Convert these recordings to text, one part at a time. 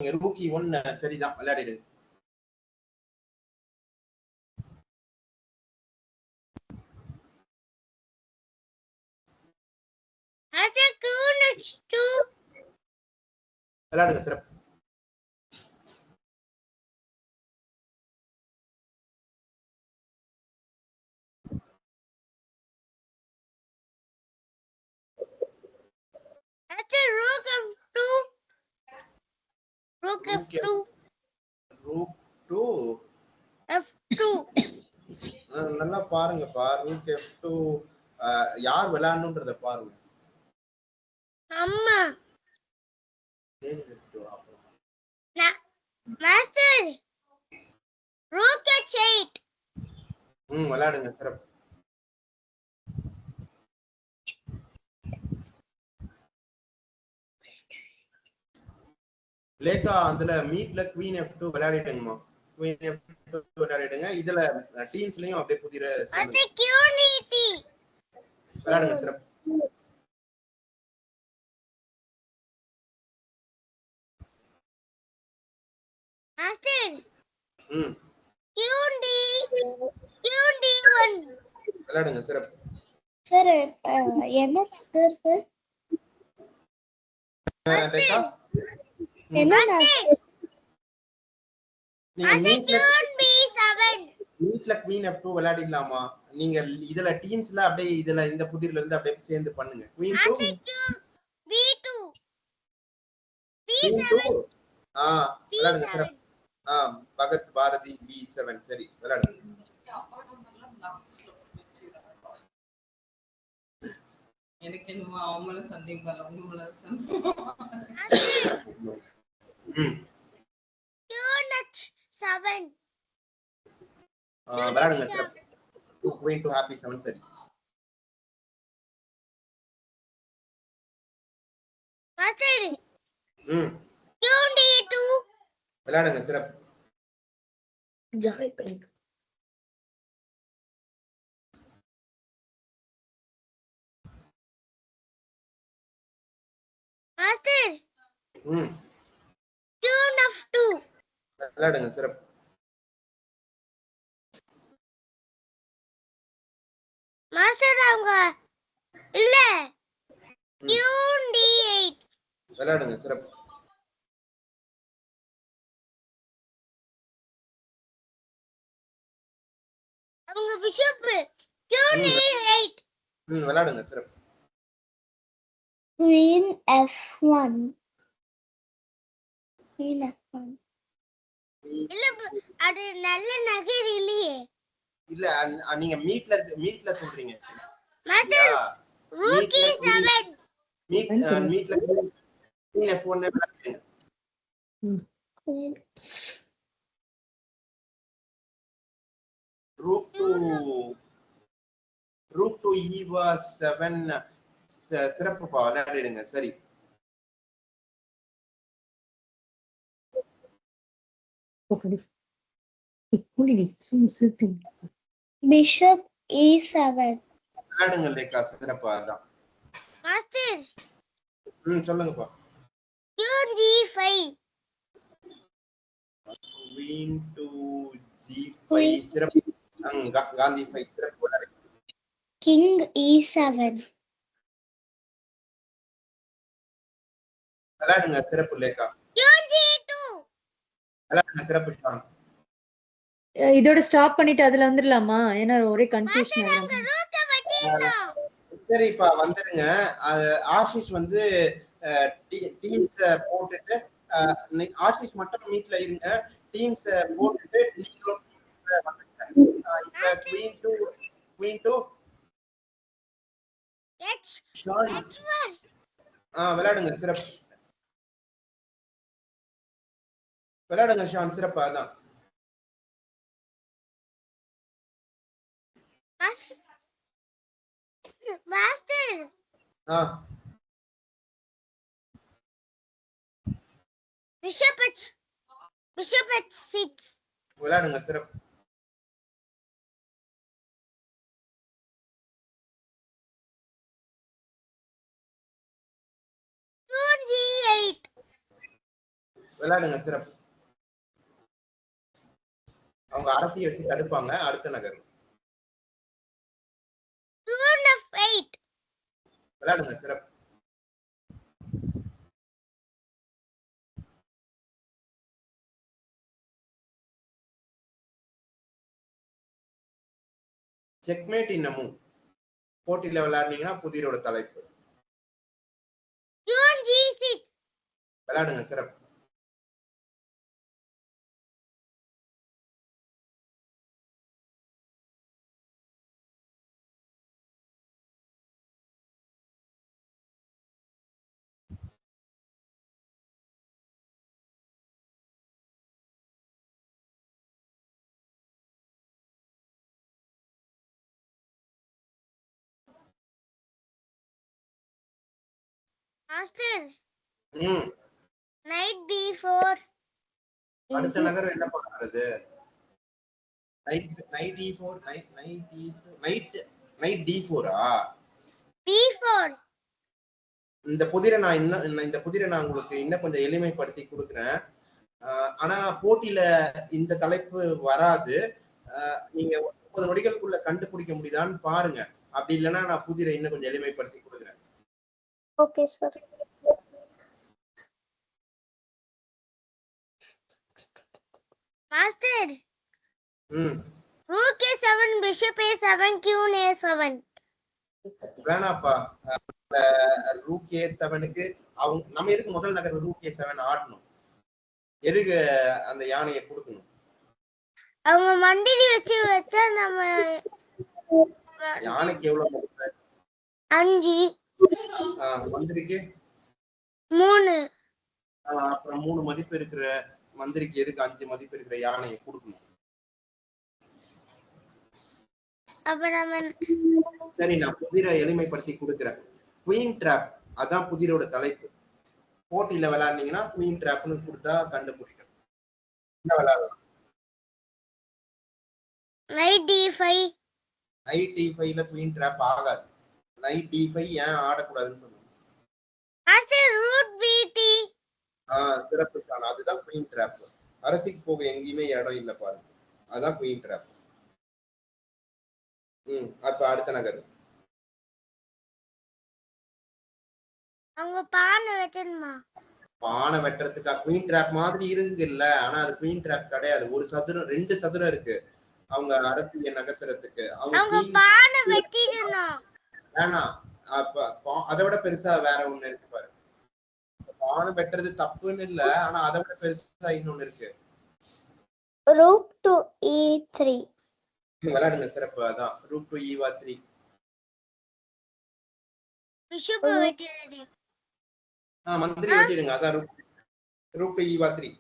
நீங்க ரூக்கி 1 சரிதான், விளையாடிடுங்க. விளையாடுங்க சிறப்பு. நல்லா பாருங்கப்பா. ரூக் F2 யார் விளையாடணும்ன்றத பாருங்க. அம்மா தேடி எடுத்துட்டு வா அப்புறம். மாஸ்டர் ரூக் H8 விளையாடுங்க சிறப்பு. லேக்கா அதுல மீட்ல குவீன் F2 விளையாடிடுங்கம்மா. Queen F2 விளையாடிடுங்க. இதுல டீம்ஸ்லயும் அப்படியே புதிர விளையாடுங்க சிறப்பு. மாஸ்டர் ம் QD1 விளையாடுங்க சிறப்பு. சார் என்ன இருக்கு? லேக்கா என்ன நீங்க மீட்ல குவீன் F2 விளையாடிடலாமா? நீங்க இதுல டீம்ஸ்ல அப்படியே இதுல இந்த புதிர்ல இருந்து அப்படியே சேர்ந்து பண்ணுங்க. குவீன் 2 B2 விளையாடுங்க சிறப்பு. பகத் பாரதி B7 சரி விளையாடுங்க. எனக்கு என்னமோ அவங்கள சந்தேகம் வரல, உங்கள QH7 விளையாடுங்க சிறப்பு. குவீன் 2 ஹாப்பி 7 சரி. மாஸ்டர் QD2 விளையாடுங்க சிறப்பு. ஜாய் பண்ணு. மாஸ்டர் QF2 விளையாடுங்க சிறப்பு. மாஸ்டர் அவங்க இல்ல QD8 விளையாடுங்க சிறப்பு. அவங்க பிஷப் QD8 விளையாடுங்க சிறப்பு. Queen F1 இல்ல அது நல்ல நகர் இல்லையே. இல்ல நீங்க மீட்ல சொல்றீங்க. மாஸ்டர் ரூக்கி 7 மீட்ல குவீன் F1 விளையாடுங்க. ரூக் 2 ஈவா 7 சிறப்பு விளையாடிடுங்க சரி. Bishop E7 விளையாடுங்க லேக்கா சிறப்பா அதான். மாஸ்டர் சொல்லுங்கப்பா. QG5 குவீன் 2 G5 சிறப்பு. காந்தி 5 சிறப்பு விளையாடுங்க. King E7 விளையாடுங்க சிறப்பு லேக்கா. QG2 விளையாடுங்க சிறப்பு ஷான். இதோட ஸ்டாப் பண்ணிட்டு அதுல வந்துடலாமா? ஏன்னா ஒரே கன்ஃபியூஷன் ஆகுது. சரிப்பா வந்துருங்க. ஆஷிஷ் வந்து டீம்ஸ் போட்டுட்டு ஆஷிஷ் மட்டும் மீட்ல இருங்க. டீம்ஸ் போட்டுட்டு நீங்களும் டீம்ஸ்ல வந்துருங்க. இப்ப குவீன் 2 விளையாடுங்க சிறப்பு. விளையாடுங்க ஷான் சிறப்பு அதான். மாஸ்டர் பிஷப் H6 விளையாடுங்க சிறப்பு. G8 விளையாடுங்க சிறப்பு. அவங்க அரசியை வச்சு தடுப்பாங்க. அடுத்த நகர் Queen of 8. விளையாடுங்க சிறப்பு. செக்மேட் இன்னமும் போட்டியில விளையாடுனீங்கன்னா புதிரோட தலைப்பு. Queen G6. விளையாடுங்க சிறப்பு. Master. ம் Knight B4. அடுத்த நகர் என்ன பண்றது? Night D4 night D4 B4. இந்த புதிரை நான் உங்களுக்கு இன்னும் கொஞ்சம் எளிமைப்படுத்தி கொடுக்குறேன். ஆனா போட்டியில இந்த தலைப்பு வராது. நீங்க 30 நொடிகளுக்குள்ள கண்டுபிடிக்க முடியுதான்னு பாருங்க. அப்படி இல்லைன்னா நான் புதிரை இன்னும் கொஞ்சம் எளிமைப்படுத்தி கொடுக்குறேன். Okay sir. Master. Rook A7, Bishop A7, Queen A7. வேணாப்பா. ரூக் A7க்கு அவங்க நம்ம எதுக்கு முதல் நகர் ரூக் A7 ஆடணும்? எதுக்கு அந்த யானையை கொடுக்கணும்? அவங்க மண்டிலி வச்சா நம்ம யானைக்கு எவ்வளவு மதிப்பு? 5. மந்திரிக்கு 3. அப்புறம் 3 மதிப்பு இருக்கிற மந்திரிக்கு எதுக்கு 5 மதிப்பு இருக்கிற யானையை கொடுக்கணும்? அப்ப நம்ம சரி, நான் புதிரை எளிமைப்படுத்தி கொடுக்குறேன். குயின் டிராப் அதான் புதிரோட தலைப்பு. போட்டியில விளையாடுனீங்கன்னா குயின் டிராப்னு கொடுத்தா கண்டுபிடிக்கணும். என்ன விளையாடலாம்? Knight D5. நைட் D5ல குயின் டிராப் ஆகாது. நைட் D5 ஏன் ஆடக்கூடாதுன்னு சொல்லுங்க. Master root BT. சிறப்பு தான். அதுதான் குயின் டிராப். அரசிக்கு போக எங்கேயுமே இடம் இல்ல பாருங்க. அதான் குயின் டிராப். அப்ப அடுத்த நகர். அவங்க பானை வெட்டணுமா? பானை வெட்டுறதுக்கா? குயின் டிராப் மாதிரி இருக்குல்ல, ஆனா அது குயின் டிராப் கிடையாது. ஒரு சதுரம் 2 சதுரம் இருக்கு அவங்க அரசியை நகர்த்துறதுக்கு. அவங்க பானை வெட்டிடணும். வேணாம். அதை விட பெருசா வேற ஒண்ணு இருக்கு பாரு. பானை வெட்டுறது தப்புன்னு இல்ல, ஆனா அதை விட பெருசா இன்னொன்னு இருக்கு. Rook to E3. விளையாடுங்க சிறப்பு. அதான் ரூக் டு E3. பிஷப் வெட்டிடுங்க. மந்திரி வெட்டிடுங்க. அதான் rook to E3.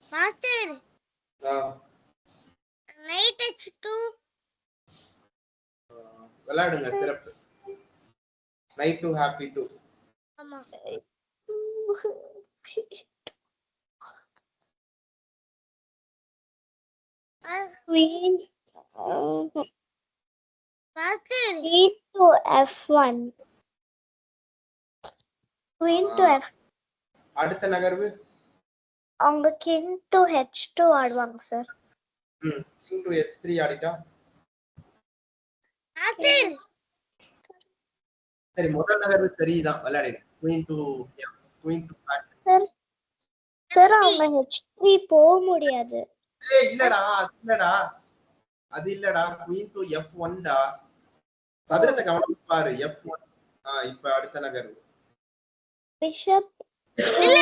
Master night H2. விளையாடுங்க சிறப்பு. Night to happy 2. ஆமா. Queen master Queen to F1. Queen to F. அடுத்த நகர்வு அவங்க King to H2 ஆடுவாங்க சார். King to H3 ஆடிட்டா. மாஸ்டர் சரி, முதல் நகர்வு சரிதான். விளையாடுங்க. Queen to சார் சார் அவங்க H3 போக முடியாது. இல்லடா, அது இல்லடா. Queen to F1 டா. சதுரத்தை கவனமா பாரு. F1. இப்ப அடுத்த நகர்வு Bishop இல்ல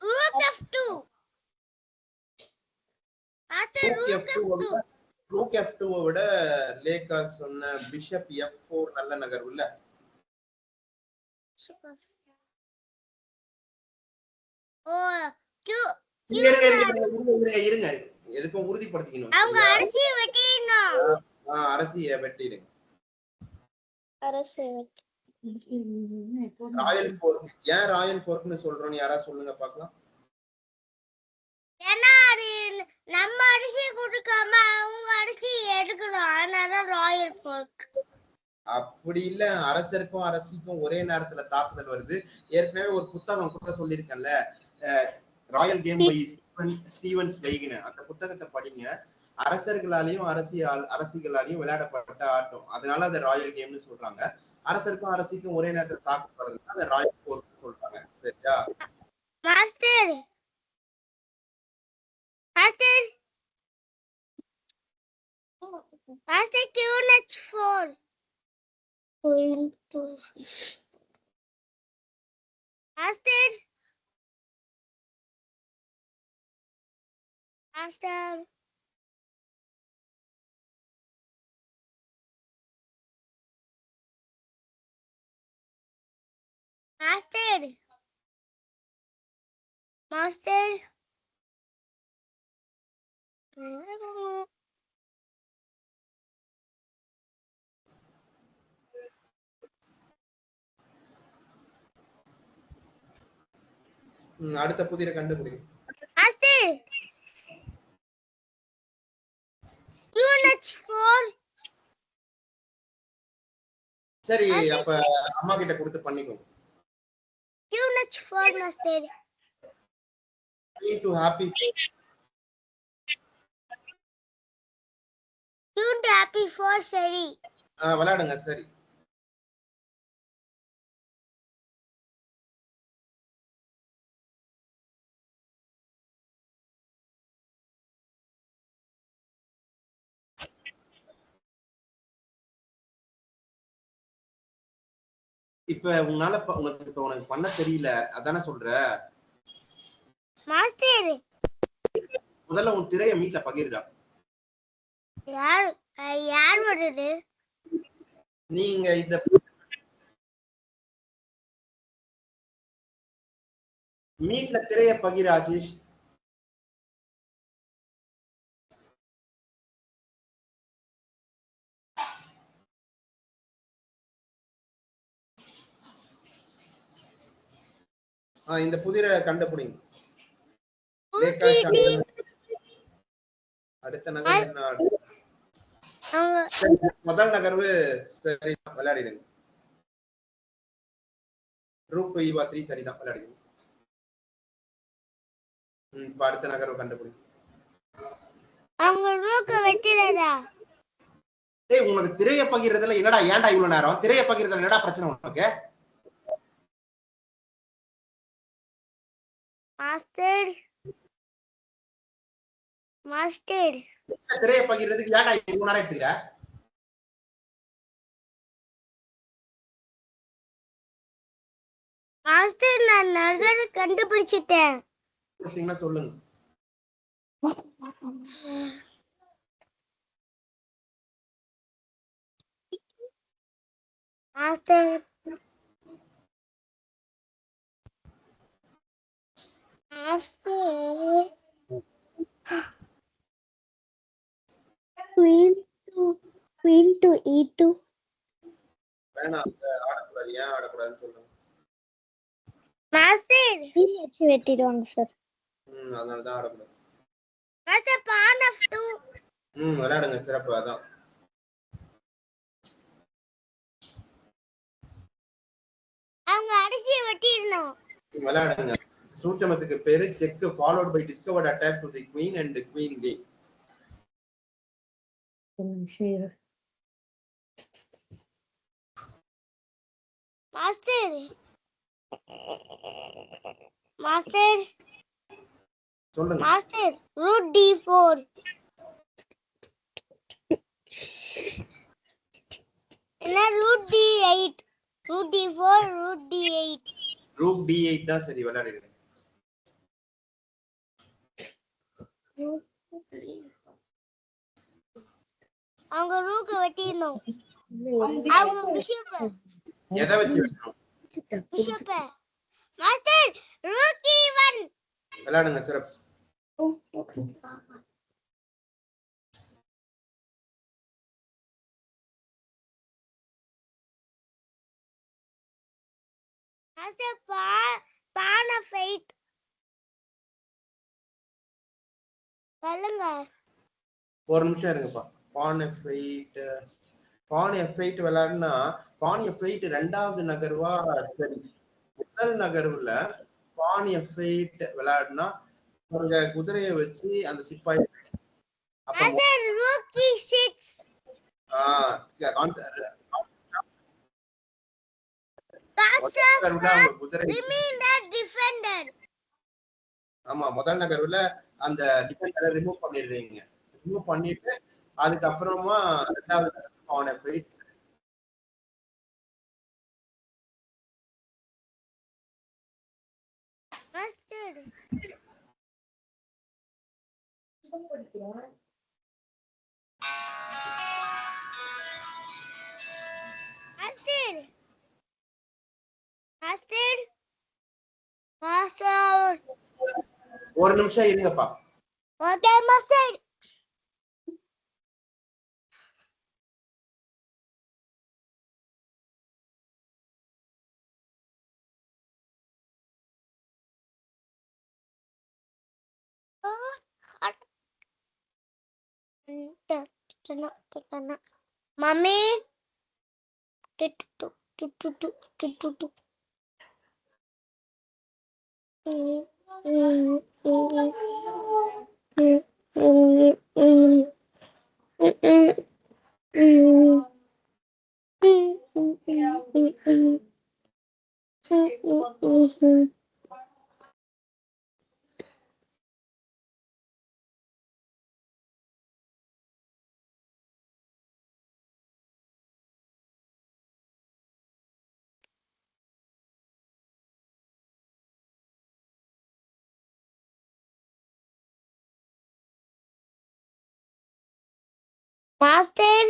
rook F2. Master rook F2 விட லேக்கா சொன்ன பிஷப் F4 நல்ல நகர்வு இல்ல? இருங்க. எதுக்கும் உறுதிப்படுத்திக்கணும். அவங்க அரசியை வெட்டிடணும். அரசியை வெட்டிடுங்க. அரசு ராயல் ஃபோர்க். ஏன் ராயல் ஃபோர்க்னு சொல்றோம்னு யாரா சொல்லுங்க பார்க்கலாம். ஏன்னா அது நம்ம அரிசி கொடுக்காம அவங்க அரிசி எடுக்கணும். அதனால ராயல் ஃபோர்க். அப்படி இல்ல, அரசருக்கும் அரசிக்கும் ஒரே நேரத்துல தாக்குதல் வருது. ஏற்கனவே ஒரு புத்தகம் கூட சொல்லியிருக்கேன்ல, ராயல் கேம் பை ஸ்டீவன் ஸ்வைக்னு. அந்த புத்தகத்தை படிங்க. அரசர்களாலையும் அரசிகளாலையும் விளையாடப்பட்ட ஆட்டம், அதனால அதை ராயல் கேம்னு சொல்றாங்க. அரசருக்கும் அரசிக்கும் ஒரே நேரத்துல தாக்குதல் வருதுன்னா அதை ராயல் போர்னு சொல்றாங்க. சரியா? Master master master QNH4 Going to master master master master அடுத்த புதிரை கண்டுபிடிக்கும். மாஸ்டர் QNH4 சரி, அப்ப அம்மா கிட்ட கொடுத்து பண்ணிக்கோ. QNH4 master. To happy happy 4 சரி. விளையாடுங்க. சரி, இப்ப உனக்கு பண்ண தெரியல, அதானே சொல்ற? மாஸ்டர் முதல்ல உன் திரைய மீட்ல பகிர்டா. யார் வருது? நீங்க இந்த மீட்ல திரைய பகிர் ஆஷிஷ். இந்த புதிரை கண்டுபிடிங்க. அடுத்த நகர் என்ன? முதல் நகர்வு சரி, விளையாடிடுங்க. ரூப் ஈவா 3 சரிதான், விளையாடுங்க. இப்ப அடுத்த நகர்வு கண்டுபிடிங்க. அவங்க ரூக்க வெட்டிறதா? டேய், உனக்கு திரைய பகிர்றதுல என்னடா ஏன்டா இவ்வளவு நேரம்? திரைய பகிர்றதுல என்னடா பிரச்சனை உனக்கு? மாஸ்டர் மாஸ்டர் திரைய பகிர்றதுக்கு ஏன்டா இவ்வளவு நேரம் எடுத்துக்கிற? மாஸ்டர் நான் நகர் கண்டுபிடிச்சிட்டேன். சொல்லுங்க. Master master Queen to E2. வேணாம், ஆடக்கூடாது. ஏன் ஆடக்கூடாதுன்னு சொல்லுங்க. மாஸ்டர் வச்சு வெட்டிடுவாங்க சார். அதனாலதான் ஆடக்கூடாது. Master pawn of 2. விளையாடுங்க. சிறப்பு. அதான் அவங்க அரிசியை வெட்டிடணும். விளையாடுங்க. சூட்சமத்துக்கு பேரு check followed by discovered attack to the queen and the queen game. Master master சொல்லுங்க. Master root d4. என்ன root d8, root d4, root d8. root d8 தான் சரி, விளையாடுங்க. அவங்க ரூக்க வெட்டிடணும். அவங்க பிஷப் எதை வச்சு வெட்டணும்? பிஷப். Master rook e1. விளையாடுங்க. சிறப்பு. Master pawn of 8. சொல்லுங்க. ஒரு நிமிஷம் இருங்கப்பா. pawn f8 பான் F8 விளையாடுனா பான் F8 ரெண்டாவது நகர்வா சரி. முதல் நகர்வுல பான் F8 விளையாடுனா அவங்க குதிரையை வச்சு அந்த சிப்பாய் அப்ப Master, rook e6. Master, நகர்வுல அவங்க குதிரை remain the defender. ஆமா முதல் நகர்வுல அந்த டிஃபெண்டரை ரிமூவ் பண்ணிடுறீங்க. ரிமூவ் பண்ணிட்டு அதுக்கப்புறமா ரெண்டாவது நகர்வு பான் F8 Master. Master. Master. Master. ஒரு நிமிஷம் இருங்கப்பா. Okay, Master. Mommy. Master.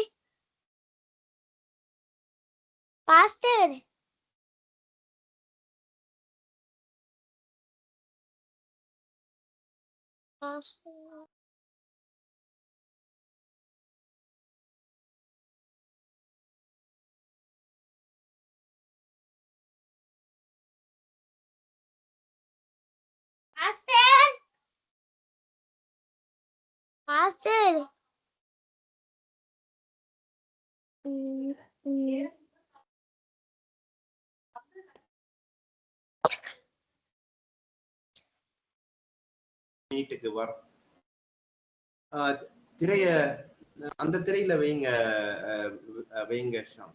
Master. Master. Master. மீட்டுக்கு வரும். திரைய அந்த திரையில வைங்க ஷாம்.